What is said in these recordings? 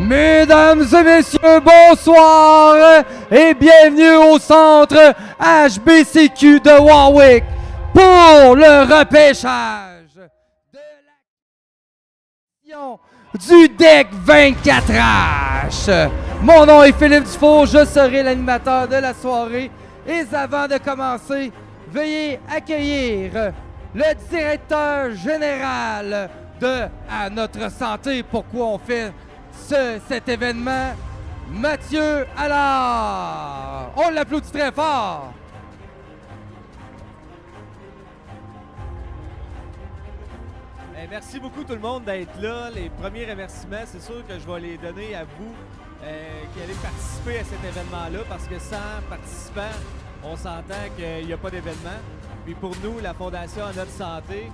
Mesdames et messieurs, bonsoir et bienvenue au centre HBCQ de Warwick pour le repêchage de l'action du deck 24H. Mon nom est Philippe Dufault, je serai l'animateur de la soirée. Et avant de commencer, veuillez accueillir le directeur général de À Notre Santé. Pourquoi on fait cet événement, Mathieu Allard. On l'applaudit très fort. Merci beaucoup tout le monde d'être là. Les premiers remerciements, c'est sûr que je vais les donner à vous qui allez participer à cet événement-là parce que sans participants, on s'entend qu'il n'y a pas d'événement. Puis pour nous, la Fondation À Notre Santé,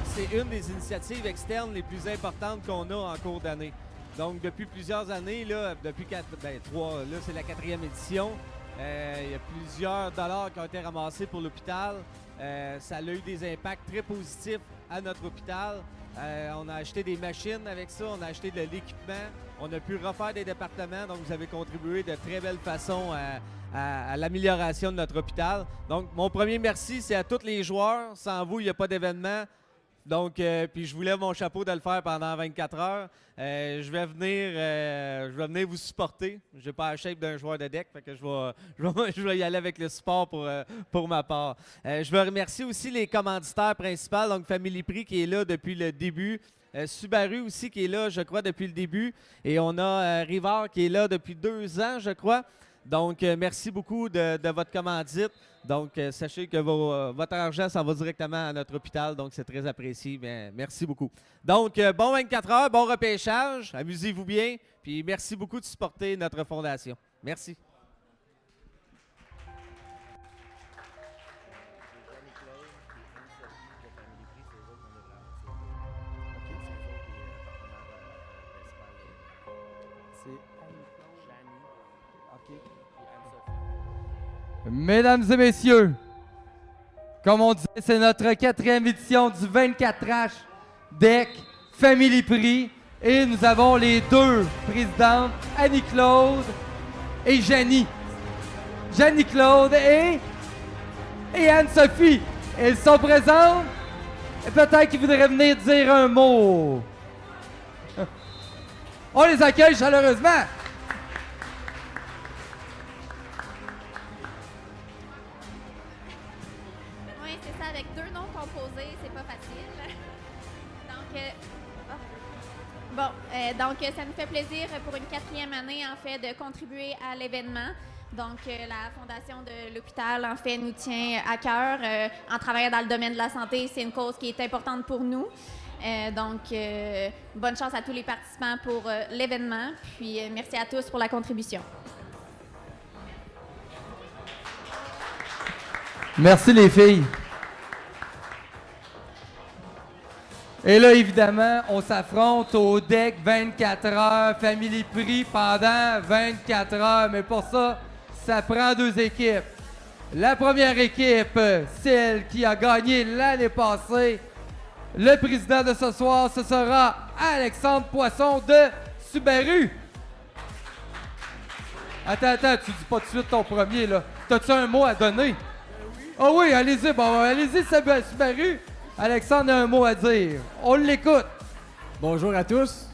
c'est une des initiatives externes les plus importantes qu'on a en cours d'année. Donc, depuis plusieurs années, là, depuis là, c'est la 4e édition. Il y a plusieurs dollars qui ont été ramassés pour l'hôpital. Ça a eu des impacts très positifs à notre hôpital. On a acheté des machines avec ça, on a acheté de l'équipement. On a pu refaire des départements, donc vous avez contribué de très belle façon à l'amélioration de notre hôpital. Donc, mon premier merci, c'est à tous les joueurs. Sans vous, il n'y a pas d'événement. Donc, puis je vous lève mon chapeau de le faire pendant 24 heures. Je vais venir vous supporter. Je n'ai pas la shape d'un joueur de deck, fait que je vais y aller avec le support pour ma part. Je veux remercier aussi les commanditaires principaux, donc Family Prix qui est là depuis le début. Subaru aussi qui est là, je crois, depuis le début. Et on a Rivard qui est là depuis 2 ans, je crois. Donc, merci beaucoup de votre commandite. Donc, sachez que votre argent s'en va directement à notre hôpital, donc c'est très apprécié. Bien, merci beaucoup. Donc, bon 24 heures, bon repêchage, amusez-vous bien, puis merci beaucoup de supporter notre fondation. Merci. Mesdames et messieurs, comme on disait, c'est notre 4e édition du 24H Deck Family Prix. Et nous avons les 2 présidentes, Annie-Claude et Janie. Janie-Claude et Anne-Sophie. Elles sont présentes. Et peut-être qu'ils voudraient venir dire un mot. On les accueille chaleureusement. Avec 2 noms composés, c'est pas facile. Donc, ça nous fait plaisir pour une 4e année, en fait, de contribuer à l'événement. Donc, la Fondation de l'hôpital, en fait, nous tient à cœur. En travaillant dans le domaine de la santé, c'est une cause qui est importante pour nous. Bonne chance à tous les participants pour l'événement. Puis, merci à tous pour la contribution. Merci les filles. Et là, évidemment, on s'affronte au deck 24 heures, Family Prix pendant 24 heures. Mais pour ça, ça prend 2 équipes. La première équipe, celle qui a gagné l'année passée. Le président de ce soir, ce sera Alexandre Poisson de Subaru. Attends, tu dis pas tout de suite ton premier, là. T'as-tu un mot à donner? Ah oui, allez-y, allez-y, Subaru. Alexandre a un mot à dire. On l'écoute. Bonjour à tous.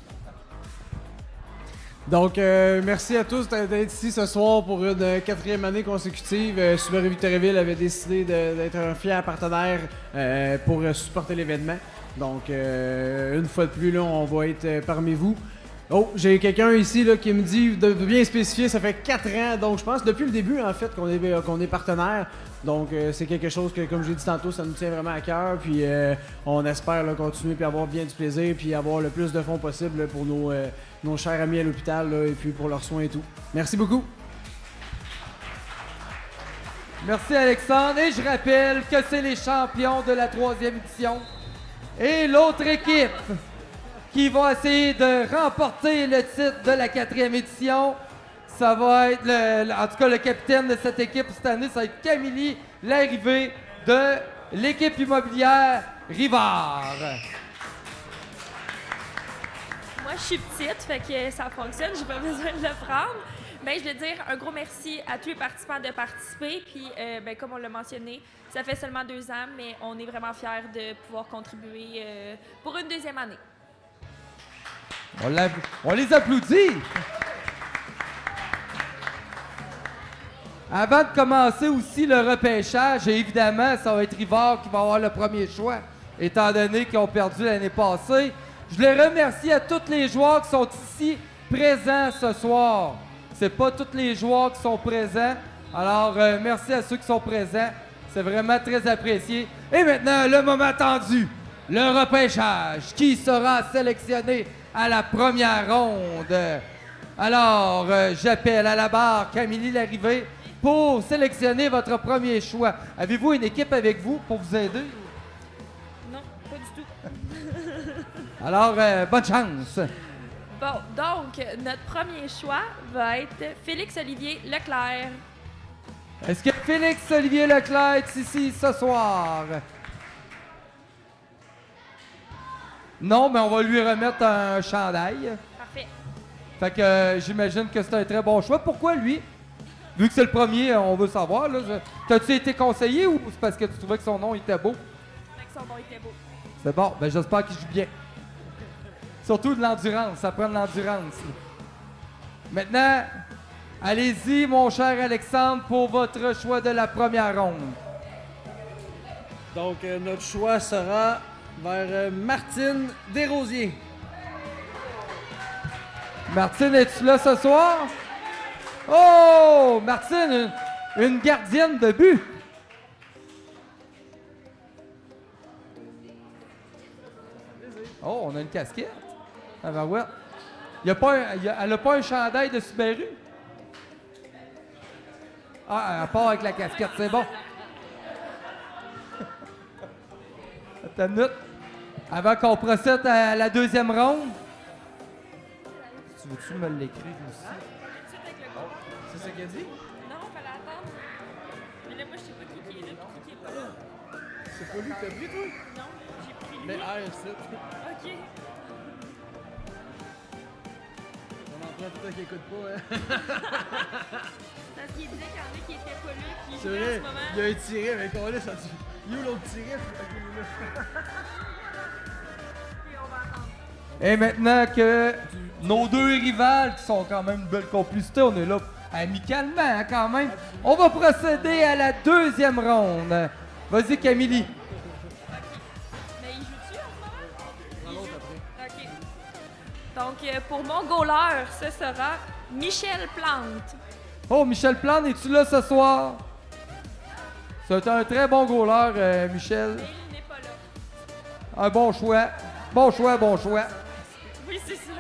Donc, merci à tous d'être ici ce soir pour une 4e année consécutive. Subaru Victoriaville avait décidé d'être un fier partenaire pour supporter l'événement. Donc, une fois de plus, là, on va être parmi vous. Oh, j'ai quelqu'un ici là, qui me dit de bien spécifier, ça fait 4 ans, donc je pense depuis le début en fait qu'on est partenaire. Donc c'est quelque chose que, comme j'ai dit tantôt, ça nous tient vraiment à cœur. Puis on espère là, continuer puis avoir bien du plaisir puis avoir le plus de fonds possible là, pour nos chers amis à l'hôpital et puis pour leurs soins et tout. Merci beaucoup. Merci Alexandre. Et je rappelle que c'est les champions de la 3e édition. Et l'autre équipe qui va essayer de remporter le titre de la 4e édition. Ça va être, en tout cas, le capitaine de cette équipe cette année, ça va être Camille Larrivée de l'équipe immobilière Rivard. Moi, je suis petite, fait que ça fonctionne, j'ai pas besoin de le prendre. Mais je veux dire un gros merci à tous les participants de participer. Puis, comme on l'a mentionné, ça fait seulement 2 ans, mais on est vraiment fiers de pouvoir contribuer pour une 2e année. On les applaudit! Avant de commencer aussi le repêchage, et évidemment, ça va être Rivard qui va avoir le premier choix, étant donné qu'ils ont perdu l'année passée. Je les remercie à tous les joueurs qui sont ici présents ce soir. C'est pas tous les joueurs qui sont présents. Alors, merci à ceux qui sont présents. C'est vraiment très apprécié. Et maintenant, le moment attendu, le repêchage. Qui sera sélectionné à la première ronde? Alors, j'appelle à la barre Camille Larrivée pour sélectionner votre premier choix. Avez-vous une équipe avec vous pour vous aider? Non, pas du tout. Alors, bonne chance. Bon, donc, notre premier choix va être Félix-Olivier Leclerc. Est-ce que Félix-Olivier Leclerc est ici ce soir? Non, mais on va lui remettre un chandail. Parfait. Fait que j'imagine que c'est un très bon choix. Pourquoi lui? Vu que c'est le premier, on veut savoir. Là. T'as-tu été conseillé ou c'est parce que tu trouvais que son nom était beau? Fait que son nom était beau. C'est bon, ben j'espère qu'il joue bien. Surtout de l'endurance, ça prend de l'endurance. Maintenant, allez-y, mon cher Alexandre, pour votre choix de la première ronde. Donc, notre choix sera vers Martine Desrosiers. Martine, es-tu là ce soir? Oh! Martine, une gardienne de but. Oh, on a une casquette. Ah ben ouais. Elle n'a pas un chandail de Subaru? Ah, elle part avec la casquette, c'est bon. Attends une minute. Avant qu'on procède à la deuxième ronde. Tu veux-tu me l'écrire aussi? C'est ça qu'elle dit? Non, fallait attendre. Mais là, moi, je sais pas qui est là et qui est pas là. C'est pas lui que t'as pris, toi? Non, j'ai pris lui. Mais c'est. OK. On en prend tout un qui écoute pas, hein? Parce qu'il disait qu'il y en a qui étaient pas là, qui C'est jouaient vrai, en ce moment. il y a un tiré, mais qu'on laisse, ça dit. You l'autre tiré, Puis on va attendre. Et maintenant que nos deux rivales, qui sont quand même une belle complicité, on est là amicalement hein, quand même, on va procéder à la deuxième ronde. Vas-y Camille. Mais il joue-tu en ce moment? OK. Donc, pour mon goaler, ce sera Michel Plante. Oh, Michel Plante, es-tu là ce soir? C'est un très bon goaler, Michel. Mais il n'est pas là. Un bon choix. Bon choix, bon choix. Oui, c'est ça.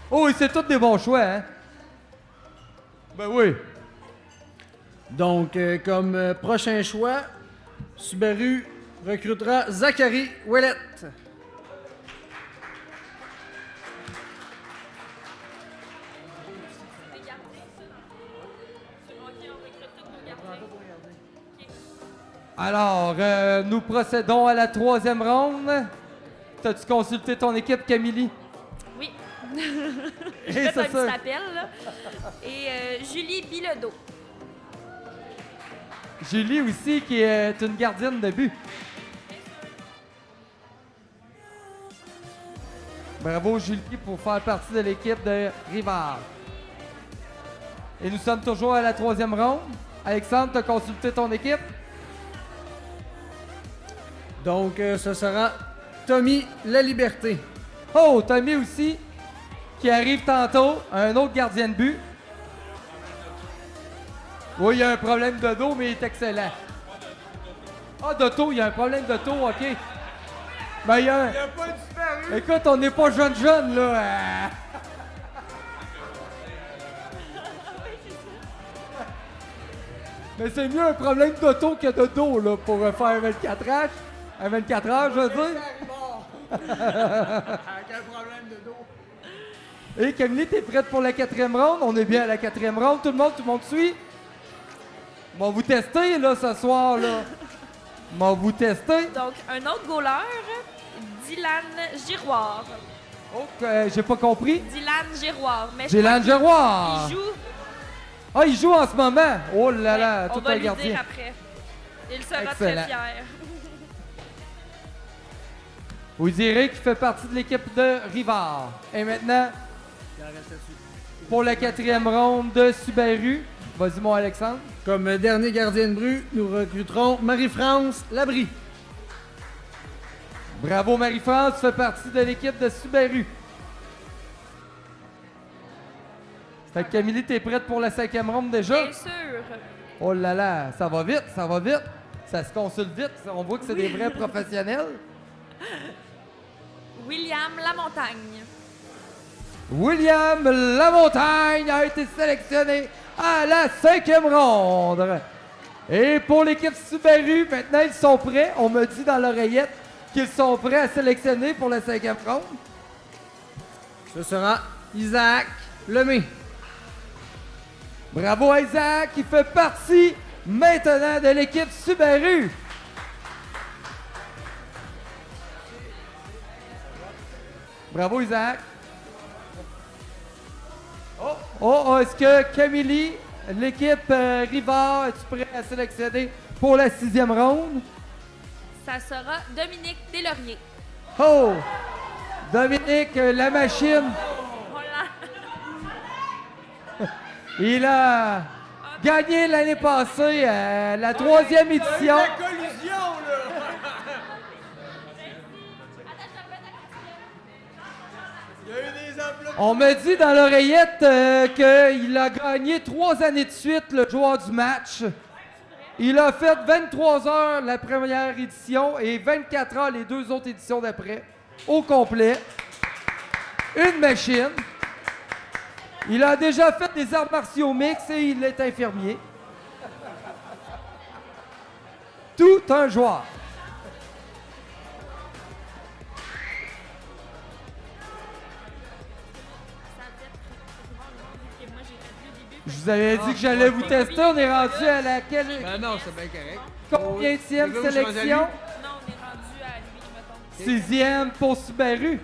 Oh, et c'est tous des bons choix, hein? Ben oui. Donc, comme prochain choix, Subaru recrutera Zachary Ouellette. Alors, nous procédons à la troisième ronde. T'as-tu consulté ton équipe, Camille? Oui. Et J'ai fait un c'est petit ça. appel, là. Et Julie Bilodeau. Julie aussi, qui est une gardienne de but. Bravo, Julie, pour faire partie de l'équipe de Rivard. Et nous sommes toujours à la troisième ronde. Alexandre, t'as consulté ton équipe? Donc, ce sera Tommy Laliberté. Oh, Tommy aussi, qui arrive tantôt, un autre gardien de but. Oui, il y a un problème de dos, mais il est excellent. Ah, d'auto, il y a un problème d'auto, OK. Ben, il y a un... pas disparu! Écoute, on n'est pas jeune, là. Mais c'est mieux un problème d'auto que de dos, là, pour faire 24 heures. À 24 heures, je veux dire. Avec un problème de dos. Et Camille, t'es prête pour la quatrième ronde? On est bien à la quatrième ronde. Tout le monde suit? On va vous tester, là, ce soir, là. On va vous tester. Donc, un autre goaler, Dylan Giroir. Oh, j'ai pas compris. Dylan Giroir. Mais je Dylan crois Giroir. qu'il joue. Ah, il joue en ce moment. Oh là là, Ouais, on tout va un lui gardien. dire après. Il sera Excellent. très fier. Vous direz qu'il fait partie de l'équipe de Rivard. Et maintenant, pour la 4e ronde de Subaru, vas-y mon Alexandre. Comme dernier gardien de but, nous recruterons Marie-France Labrie. Bravo Marie-France, tu fais partie de l'équipe de Subaru. Fait que Camille, t'es prête pour la 5e ronde déjà? Bien sûr. Oh là là, ça va vite, ça va vite. Ça se consulte vite, on voit que c'est des vrais professionnels. William Lamontagne. William Lamontagne a été sélectionné à la 5e ronde. Et pour l'équipe Subaru, maintenant ils sont prêts. On me dit dans l'oreillette qu'ils sont prêts à sélectionner pour la 5e ronde. Ce sera Isaac Lemay. Bravo à Isaac qui fait partie maintenant de l'équipe Subaru. Bravo Isaac. Oh, est-ce que Camille, l'équipe Rivard, es-tu prêt à sélectionner pour la 6e ronde? Ça sera Dominique Deslauriers. Oh! Dominique, la machine, Voilà. il a gagné l'année passée la 3e édition. collusion, là! Il y a eu des enveloppes. On me dit dans l'oreillette qu'il a gagné 3 années de suite le joueur du match. Il a fait 23 heures la première édition et 24 heures les 2 autres éditions d'après. Au complet. Une machine. Il a déjà fait des arts martiaux mix et il est infirmier. Tout un joueur. Je vous avais dit que j'allais vous tester. On est rendu à laquelle? Ben non, c'est bien correct. Combienième C'est là où je suis rendu à sélection? Non, on est rendu à lui, mettons. 6e pour Subaru.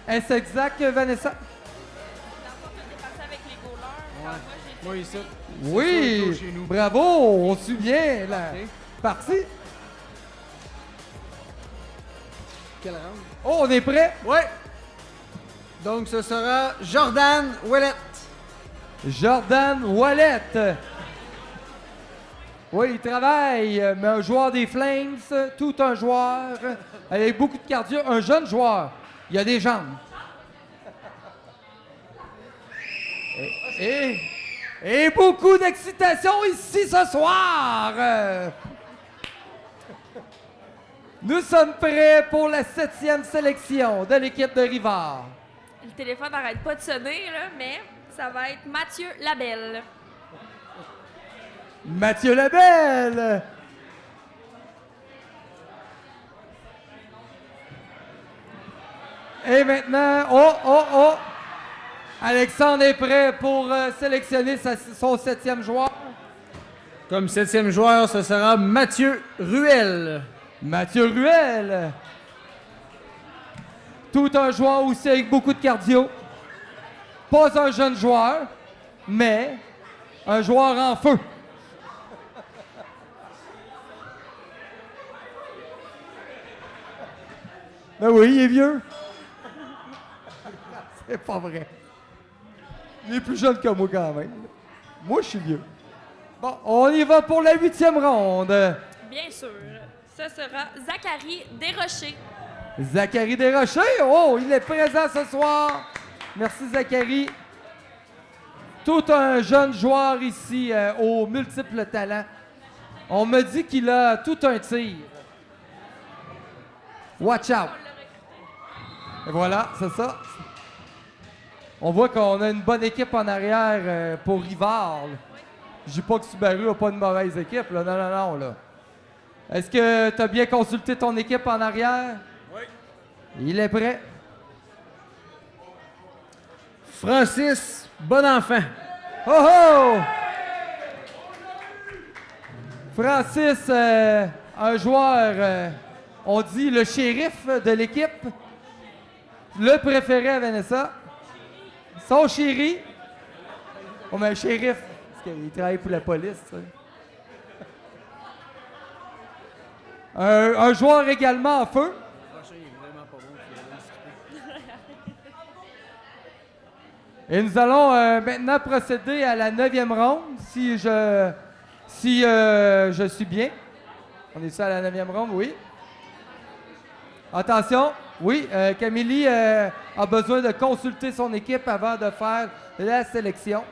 Est-ce exact, Vanessa? Dans le fond, on est parti avec les goalers. Ouais. Moi, ici. Oui! Chez nous. Bravo! On suit bien la Ok. partie. Quelle ronde? Oh, on est prêt? Ouais. Donc, ce sera Jordan Ouellette. Jordan Wallet. Oui, il travaille, mais un joueur des Flames, tout un joueur, avec beaucoup de cardio, un jeune joueur. Il a des jambes. Et beaucoup d'excitation ici ce soir. Nous sommes prêts pour la 7e sélection de l'équipe de Rivard. Le téléphone n'arrête pas de sonner, là, mais ça va être Mathieu Labelle. Mathieu Lebel. Et maintenant, oh! Alexandre est prêt pour sélectionner son 7e joueur. Comme 7e joueur, ce sera Mathieu Ruel. Mathieu Ruel. Tout un joueur aussi avec beaucoup de cardio. Pas un jeune joueur, mais un joueur en feu. Ben oui, il est vieux. C'est pas vrai. Il est plus jeune que moi quand même. Moi, je suis vieux. Bon, on y va pour la 8e ronde. Bien sûr. Ce sera Zachary Desrochers. Zachary Desrochers, oh, il est présent ce soir. Merci Zachary. Tout un jeune joueur ici aux multiples talents. On me dit qu'il a tout un tir. Watch out. Et voilà, c'est ça. On voit qu'on a une bonne équipe en arrière pour Rivard. Je dis pas que Subaru n'a pas une mauvaise équipe. Là. Non, là. Est-ce que tu as bien consulté ton équipe en arrière? Oui. Il est prêt. Francis Bonenfant. Oh! Francis, un joueur, on dit le shérif de l'équipe. le préféré à Vanessa. Son chéri. Oh, mais un shérif, parce qu'il travaille pour la police. Ça. Un joueur également en feu. Et nous allons maintenant procéder à la 9e ronde, si je suis bien. On est ça à la 9e ronde, oui. Attention, oui, Camille a besoin de consulter son équipe avant de faire la sélection.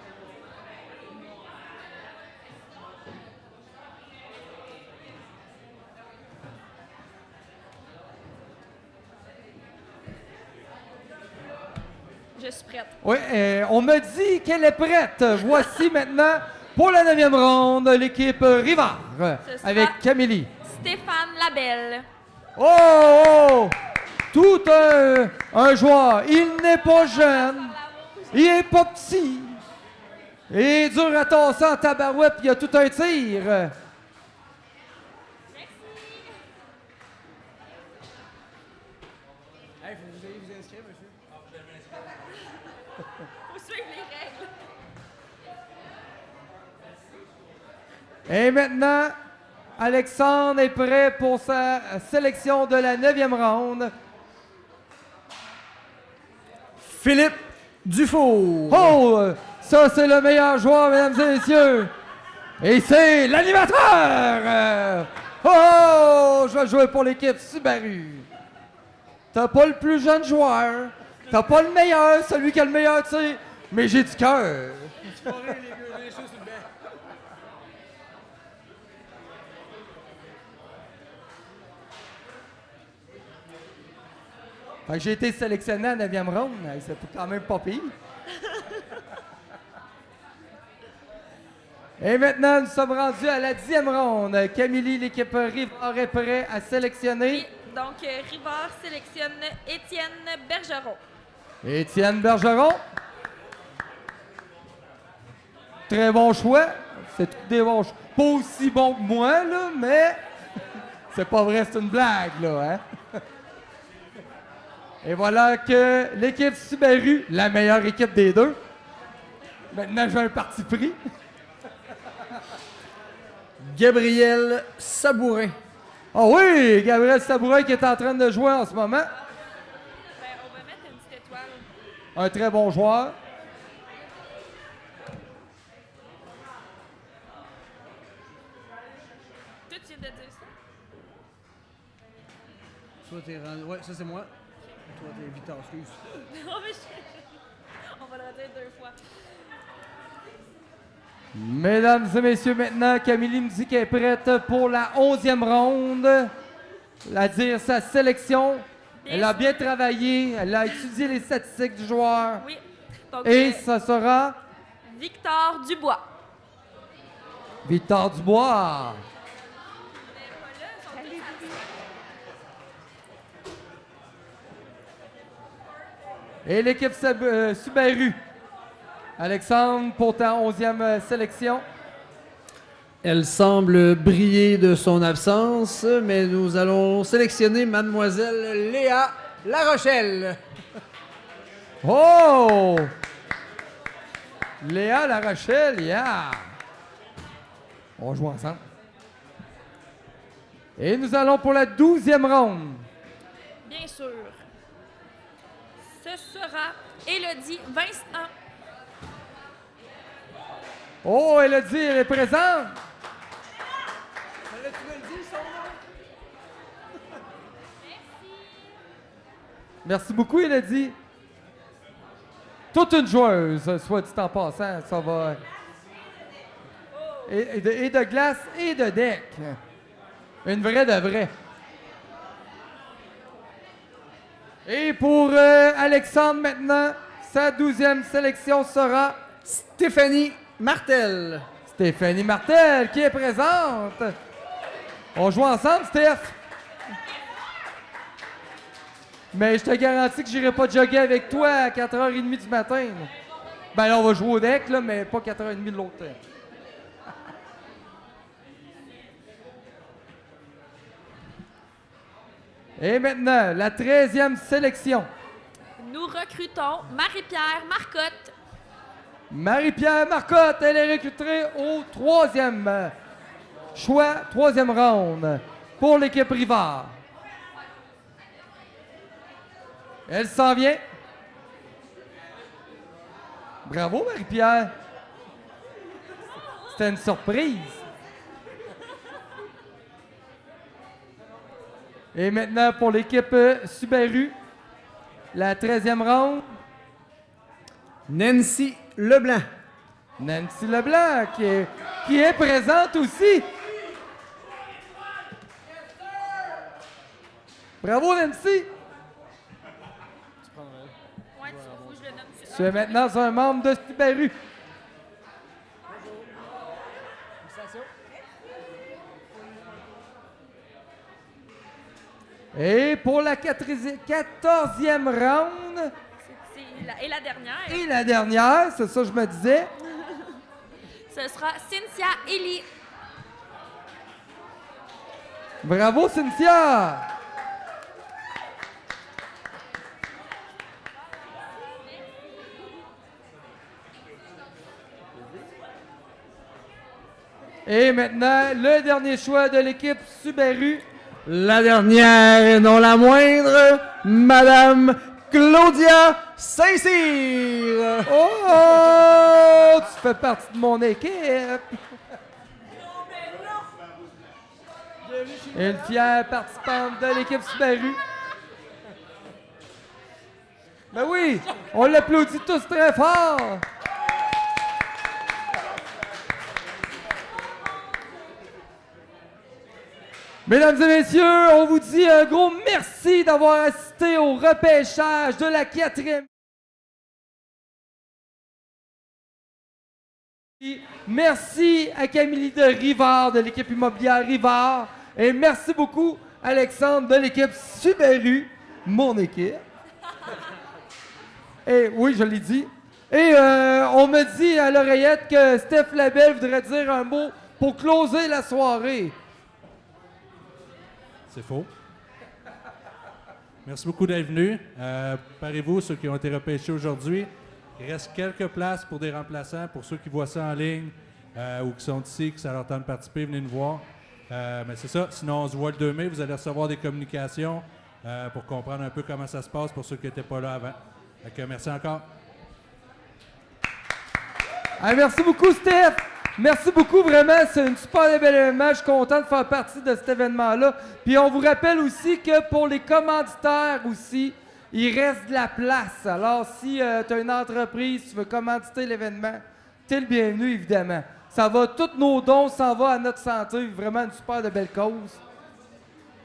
Je suis prête. Oui, on me dit qu'elle est prête. Voici maintenant, pour la 9e ronde, l'équipe Rivard, Ce sera- avec Camille. Stéphane Labelle. Oh! Tout un joueur. Il n'est pas jeune. Il est pas petit. Il est dur à tasser en tabarouette, puis il y a tout un tir. Hey, faut vous ayez vous inscrire, monsieur. Faut suivre les règles. Et maintenant, Alexandre est prêt pour sa sélection de la 9e ronde. Philippe Dufour. Oh! Ça, c'est le meilleur joueur, mesdames et messieurs. Et c'est l'animateur! Oh! Je vais jouer pour l'équipe Subaru. T'as pas le plus jeune joueur. T'as pas le meilleur, celui qui a le meilleur, tu sais. Mais j'ai du cœur. Fait que j'ai été sélectionné à la 9e ronde. Hey, c'est quand même pas pire. Et maintenant, nous sommes rendus à la 10e ronde. Camille, l'équipe Rivard est prêt à sélectionner. Oui, donc Rivard sélectionne Étienne Bergeron. Étienne Bergeron. Très bon choix. C'est tout des bons choix. Pas aussi bon que moi, là, mais c'est pas vrai, c'est une blague, là, hein? Et voilà que l'équipe Subaru, la meilleure équipe des deux. Maintenant, j'ai un parti pris. Gabriel Sabourin. Ah oui, Gabriel Sabourin qui est en train de jouer en ce moment. Ben, on va mettre une petite étoile. Un très bon joueur. Toi, tu viens de dire ça. Toi, t'es rendu. Ouais, ça, c'est moi. Toi, t'es Victor, excuse. Non, mais on va le redire 2 fois. Mesdames et messieurs, maintenant, Camille me dit qu'elle est prête pour la 11e ronde. À dire sa sélection. Elle a bien travaillé. Elle a étudié les statistiques du joueur. Oui. Donc, Et ça sera Victor Dubois. Victor Dubois. Et l'équipe Subaru. Alexandre, pour ta 11e sélection. Elle semble briller de son absence, mais nous allons sélectionner Mademoiselle Léa Larochelle. Oh! Léa La Rochelle, yeah! On joue ensemble. Et nous allons pour la 12e ronde. Bien sûr. Ce sera Élodie Vincent. Oh, Elodie, elle est présente. Merci beaucoup, Elodie. Toute une joueuse, soit dit en passant, ça va. Et de glace et de deck. Une vraie de vraie. Et pour Alexandre maintenant, sa 12e sélection sera Stéphanie Martel. Stéphanie Martel qui est présente. On joue ensemble, Steph? Mais je te garantis que j'irai pas jogger avec toi à 4h30 du matin. Ben là, on va jouer au deck, là, mais pas 4h30 de l'autre temps. Et maintenant, la 13e sélection. nous recrutons Marie-Pierre Marcotte. Marie-Pierre Marcotte, elle est recrutée au 3e choix, 3e round pour l'équipe Rivard. Elle s'en vient. Bravo, Marie-Pierre. C'était une surprise. Et maintenant, pour l'équipe Subaru, la 13e round. Nancy Leblanc. Nancy Leblanc, qui est présente aussi. Bravo, Nancy. Ouais, faut que je le nomme. Tu es maintenant un membre de Subaru. Et pour la 14e round, Et la dernière, et la dernière, c'est ça que je me disais, ce sera Cynthia Ellie. bravo Cynthia! Et maintenant, le dernier choix de l'équipe Subaru. La dernière et non la moindre, Madame Claudia Saint-Cyr. Oh! Tu fais partie de mon équipe! Une fière participante de l'équipe Subaru. Ben oui, on l'applaudit tous très fort! Mesdames et messieurs, on vous dit un gros merci d'avoir assisté au repêchage de la 4e. Merci à Camille de Rivard, de l'équipe immobilière Rivard. Et merci beaucoup, Alexandre, de l'équipe Subaru, mon équipe. Et oui, je l'ai dit. Et on me dit à l'oreillette que Steph Labelle voudrait dire un mot pour closer la soirée. C'est faux. Merci beaucoup d'être venus. Parez-vous, ceux qui ont été repêchés aujourd'hui. Il reste quelques places pour des remplaçants. Pour ceux qui voient ça en ligne ou qui sont ici, que ça leur tente de participer, venez nous voir. Mais c'est ça. Sinon, on se voit le 2 mai. Vous allez recevoir des communications pour comprendre un peu comment ça se passe pour ceux qui n'étaient pas là avant. Donc, merci encore. Ah, merci beaucoup, Steph. Merci beaucoup, vraiment. C'est une super belle événement. Je suis content de faire partie de cet événement-là. Puis on vous rappelle aussi que pour les commanditaires aussi, il reste de la place. Alors, si tu as une entreprise, tu veux commanditer l'événement, tu es le bienvenu, évidemment. Ça va, tous nos dons s'en vont à notre santé. Vraiment une super de belle cause.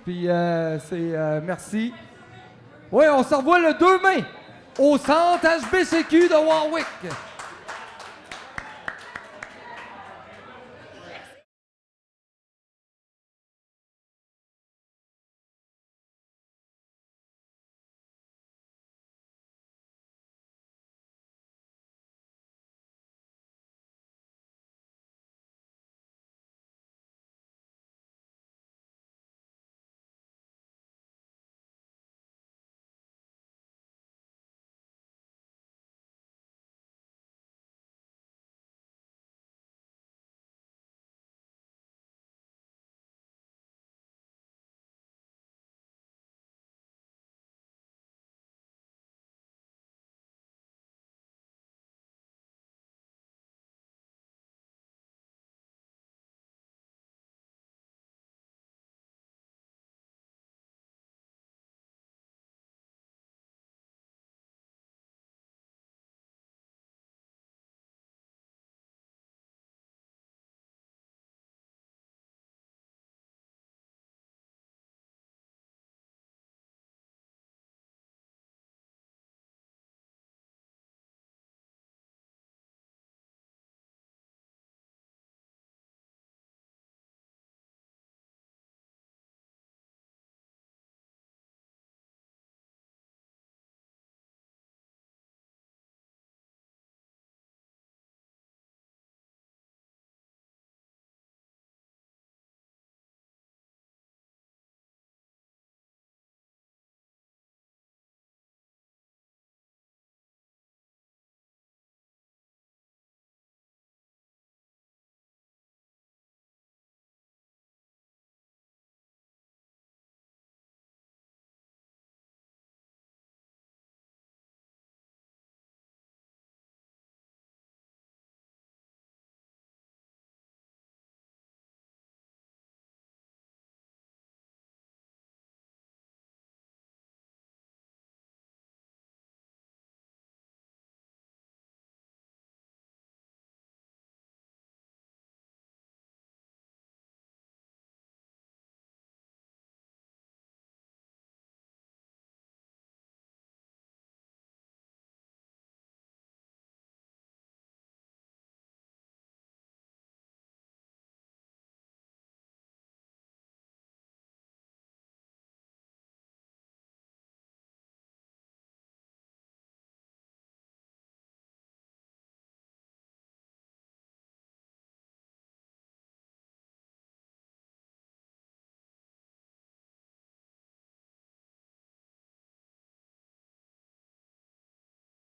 Puis, merci. Oui, on se revoit le 2 mai au centre HBCQ de Warwick.